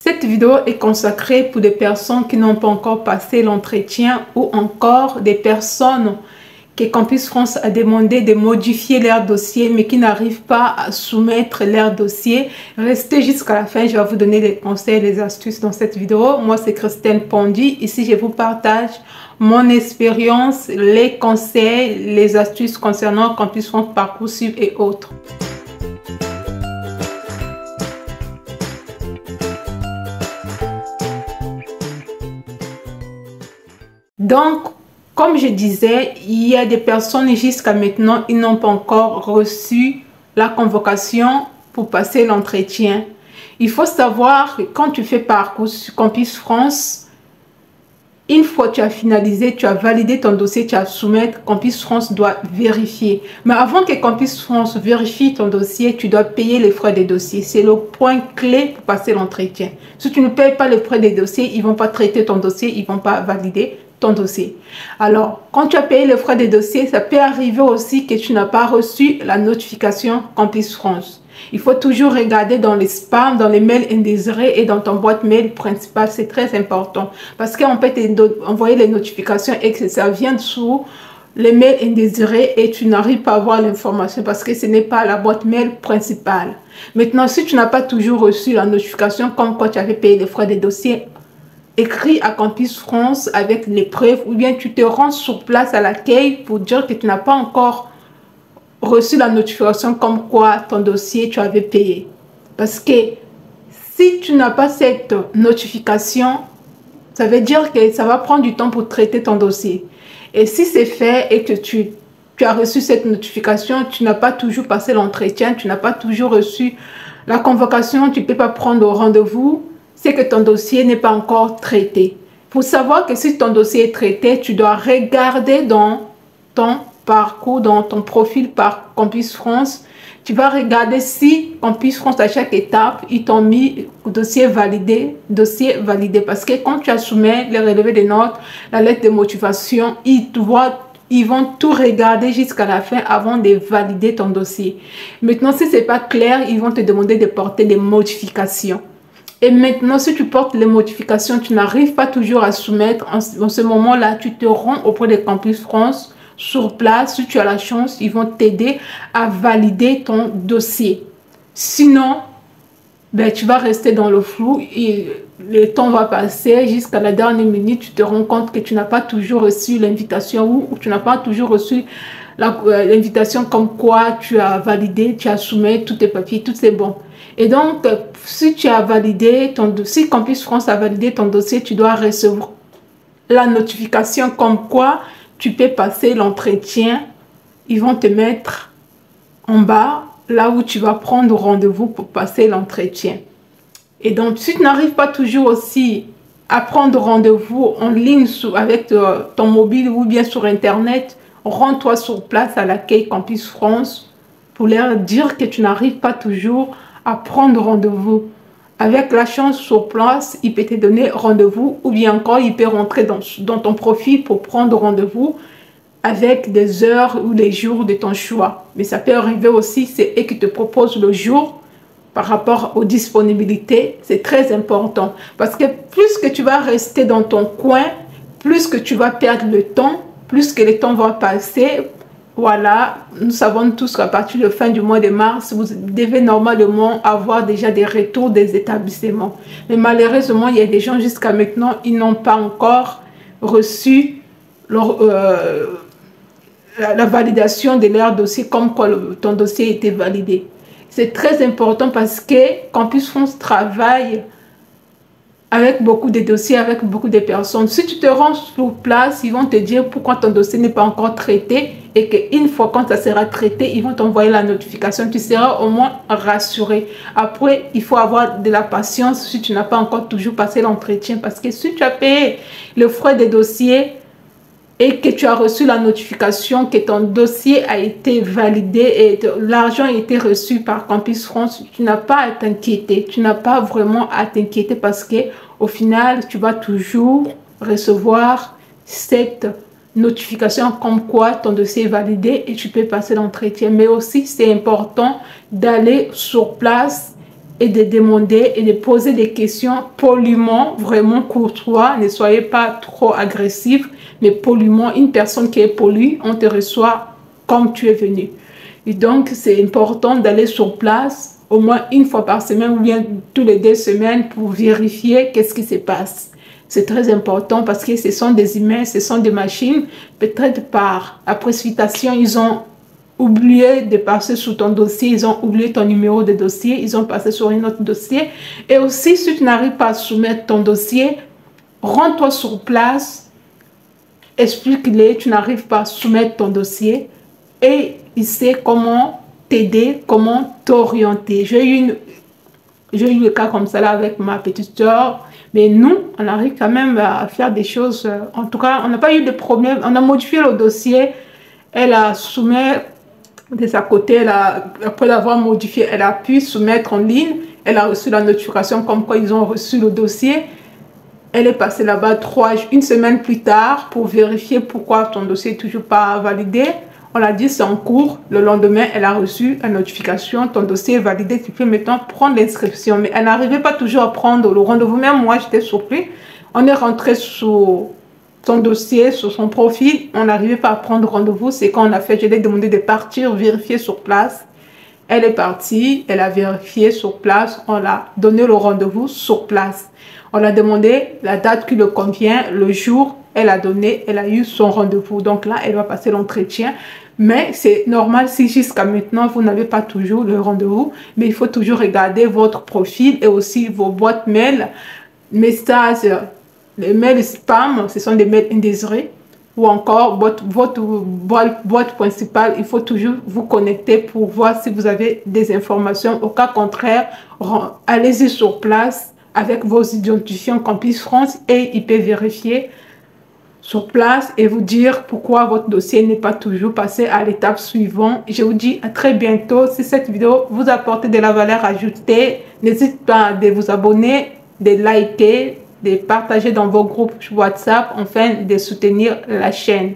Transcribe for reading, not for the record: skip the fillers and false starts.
Cette vidéo est consacrée pour des personnes qui n'ont pas encore passé l'entretien ou encore des personnes que Campus France a demandé de modifier leur dossier mais qui n'arrivent pas à soumettre leur dossier. Restez jusqu'à la fin, je vais vous donner des conseils, des astuces dans cette vidéo. Moi, c'est Christelle Pondy. Ici, je vous partage mon expérience, les conseils, les astuces concernant Campus France, Parcoursup et autres. Donc, comme je disais, il y a des personnes jusqu'à maintenant, ils n'ont pas encore reçu la convocation pour passer l'entretien. Il faut savoir que quand tu fais parcours sur Campus France, une fois que tu as finalisé, tu as validé ton dossier, tu as soumettre, Campus France doit vérifier. Mais avant que Campus France vérifie ton dossier, tu dois payer les frais des dossiers. C'est le point clé pour passer l'entretien. Si tu ne payes pas les frais des dossiers, ils ne vont pas traiter ton dossier, ils ne vont pas valider ton dossier. Alors, quand tu as payé les frais des dossiers, ça peut arriver aussi que tu n'as pas reçu la notification Campus France. Il faut toujours regarder dans les spams, dans les mails indésirés et dans ton boîte mail principale. C'est très important parce qu'on peut t'envoyer les notifications et que ça vient sous les mails indésirés et tu n'arrives pas à voir l'information parce que ce n'est pas la boîte mail principale. Maintenant, si tu n'as pas toujours reçu la notification comme quoi tu avais payé les frais des dossiers, écris à Campus France avec les preuves ou bien tu te rends sur place à l'accueil pour dire que tu n'as pas encore reçu la notification comme quoi ton dossier tu avais payé. Parce que si tu n'as pas cette notification, ça veut dire que ça va prendre du temps pour traiter ton dossier. Et si c'est fait et que tu as reçu cette notification, tu n'as pas toujours passé l'entretien, tu n'as pas toujours reçu la convocation, tu ne peux pas prendre rendez-vous, c'est que ton dossier n'est pas encore traité. Pour savoir que si ton dossier est traité, tu dois regarder dans ton parcours, dans ton profil par Campus France. Tu vas regarder si Campus France, à chaque étape, ils t'ont mis dossier validé. Parce que quand tu as soumis les relevés des notes, la lettre de motivation, ils vont tout regarder jusqu'à la fin avant de valider ton dossier. Maintenant, si ce n'est pas clair, ils vont te demander de porter des modifications. Et maintenant, si tu portes les modifications, tu n'arrives pas toujours à soumettre. En ce moment-là, tu te rends auprès de Campus France sur place. Si tu as la chance, ils vont t'aider à valider ton dossier. Sinon, ben, tu vas rester dans le flou et le temps va passer jusqu'à la dernière minute. Tu te rends compte que tu n'as pas toujours reçu l'invitation ou tu n'as pas toujours reçu l'invitation comme quoi tu as validé, tu as soumis tous tes papiers, tout c'est bon. Et donc, si tu as validé ton dossier, si Campus France a validé ton dossier, tu dois recevoir la notification comme quoi tu peux passer l'entretien. Ils vont te mettre en bas, là où tu vas prendre rendez-vous pour passer l'entretien. Et donc, si tu n'arrives pas toujours aussi à prendre rendez-vous en ligne avec ton mobile ou bien sur Internet, rends-toi sur place à l'accueil Campus France pour leur dire que tu n'arrives pas toujours à prendre rendez-vous. Avec la chance sur place, il peut te donner rendez-vous ou bien encore il peut rentrer dans ton profil pour prendre rendez-vous avec des heures ou des jours de ton choix. Mais ça peut arriver aussi, c'est eux qui te proposent le jour par rapport aux disponibilités. C'est très important parce que plus que tu vas rester dans ton coin, plus que tu vas perdre le temps, plus que le temps va passer. Voilà, nous savons tous qu'à partir de la fin du mois de mars, vous devez normalement avoir déjà des retours des établissements. Mais malheureusement, il y a des gens jusqu'à maintenant, ils n'ont pas encore reçu la validation de leur dossier comme quoi ton dossier était validé. C'est très important parce que Campus France travaille avec beaucoup de dossiers, avec beaucoup de personnes. Si tu te rends sur place, ils vont te dire pourquoi ton dossier n'est pas encore traité et qu'une fois quand ça sera traité, ils vont t'envoyer la notification. Tu seras au moins rassuré. Après, il faut avoir de la patience si tu n'as pas encore toujours passé l'entretien parce que si tu as payé le frais des dossiers et que tu as reçu la notification que ton dossier a été validé et l'argent a été reçu par Campus France, tu n'as pas à t'inquiéter. Tu n'as pas vraiment à t'inquiéter parce que au final, tu vas toujours recevoir cette notification comme quoi ton dossier est validé et tu peux passer l'entretien. Mais aussi, c'est important d'aller sur place et de demander et de poser des questions poliment, vraiment courtois. Ne soyez pas trop agressif, mais poliment. Une personne qui est polie, on te reçoit comme tu es venu. Et donc, c'est important d'aller sur place au moins une fois par semaine ou bien tous les 2 semaines pour vérifier qu'est-ce qui se passe. C'est très important parce que ce sont des humains, ce sont des machines. Peut-être par la précipitation, ils ont oublié de passer sur ton dossier, ils ont oublié ton numéro de dossier, ils ont passé sur un autre dossier. Et aussi, si tu n'arrives pas à soumettre ton dossier, rends-toi sur place, explique-les, tu n'arrives pas à soumettre ton dossier et il sait comment t'aider, comment t'orienter. J'ai eu le cas comme ça là avec ma petite soeur, mais nous, on arrive quand même à faire des choses. En tout cas, on n'a pas eu de problème. On a modifié le dossier, elle a soumis de sa côté, après l'avoir modifié, elle a pu soumettre en ligne. Elle a reçu la notification comme quoi ils ont reçu le dossier. Elle est passée là-bas une semaine plus tard pour vérifier pourquoi ton dossier n'est toujours pas validé. On l'a dit, c'est en cours. Le lendemain, elle a reçu la notification. Ton dossier est validé. Tu peux maintenant prendre l'inscription. Mais elle n'arrivait pas toujours à prendre le rendez-vous. Même moi, j'étais surpris. On est rentré sur son dossier, sur son profil. On n'arrivait pas à prendre rendez-vous. C'est quand on a fait, je lui ai demandé de partir, vérifier sur place. Elle est partie, elle a vérifié sur place. On l'a donné le rendez-vous sur place. On a demandé la date qui le convient, le jour. Elle a donné, elle a eu son rendez-vous. Donc là, elle va passer l'entretien. Mais c'est normal si jusqu'à maintenant, vous n'avez pas toujours le rendez-vous. Mais il faut toujours regarder votre profil et aussi vos boîtes mail, messages. Les mails spam, ce sont des mails indésirés. Ou encore, votre boîte principale, il faut toujours vous connecter pour voir si vous avez des informations. Au cas contraire, allez-y sur place avec vos identifiants Campus France et il peut vérifier sur place et vous dire pourquoi votre dossier n'est pas toujours passé à l'étape suivante. Je vous dis à très bientôt. Si cette vidéo vous apporte de la valeur ajoutée, n'hésitez pas à vous abonner, de liker, de partager dans vos groupes WhatsApp, enfin de soutenir la chaîne.